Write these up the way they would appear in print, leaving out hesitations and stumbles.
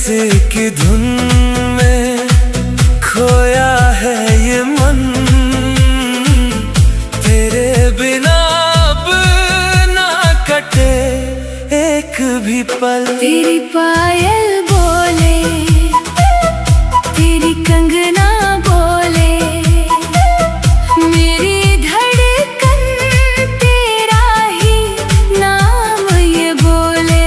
की धुन में खोया है ये मन, तेरे बिना अब ना कटे एक भी पल। तेरी पायल बोले, तेरी कंगना बोले, मेरी धड़कन तेरा ही नाम ये बोले।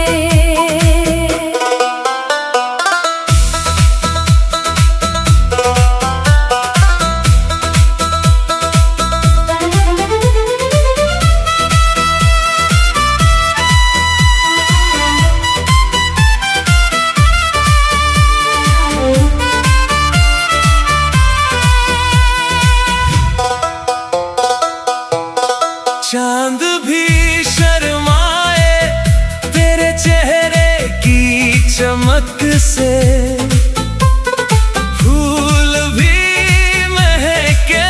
चांद भी शर्माए तेरे चेहरे की चमक से, फूल भी महके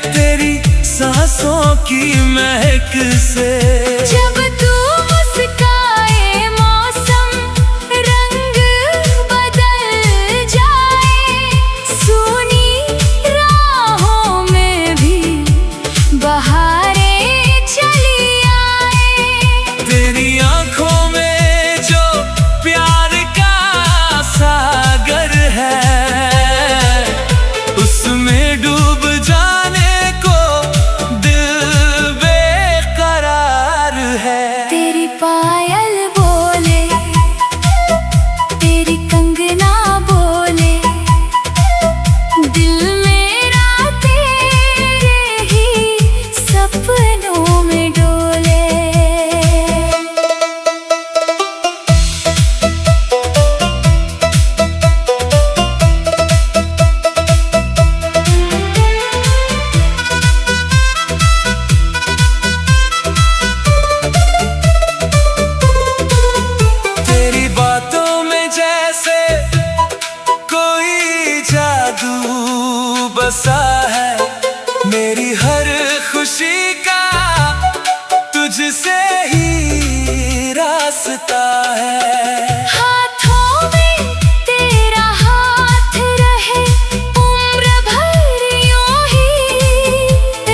तेरी सांसों की महक से। जब तू मुस्काए मौसम रंग बदल जाए, सूनी राहों में भी बहारें चली आए। तेरी आंखों में जो प्यार का सागर है, उसमें डूब जाने को दिल बेकरार है। तेरी पायल बोले, तेरी कंगना बोले, दिल मेरा तेरे ही सपनों में डोले। तेरी बातों में जैसे कोई जादू बसा है, मेरी हर खुशी का तुझसे ही रास्ता है। हाथों में तेरा हाथ रहे उम्र भर यूं ही,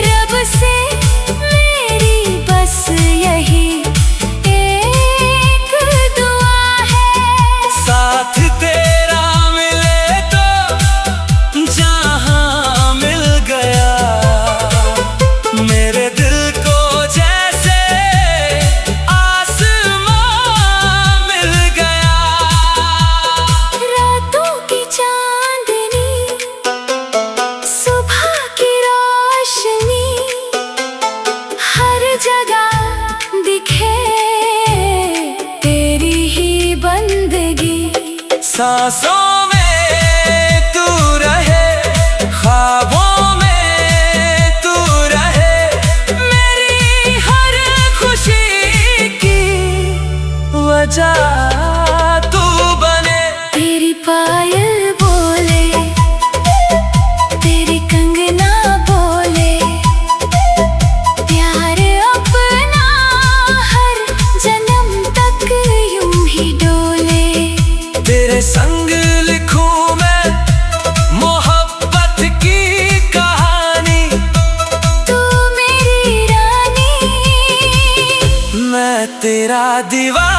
रब से मेरी बस यही एक दुआ है। साथ तेरा मिले तो जहां मिल गया, मेरे दिल को जैसे आसमां मिल गया। रातों की चांदनी, सुबह की रोशनी, हर जगह दिखे तेरी ही बंदगी। सांसों में तू रहे, ख्वाबों में तू रहे, मेरी हर खुशी की वजह तू बने। तेरी पायल बोले, तेरी कंगना बोले, प्यार अपना हर जन्म तक यूं ही डोले। तेरे संग लिखूं मैं मोहब्बत की कहानी, तू मेरी रानी, मैं तेरा दीवाना।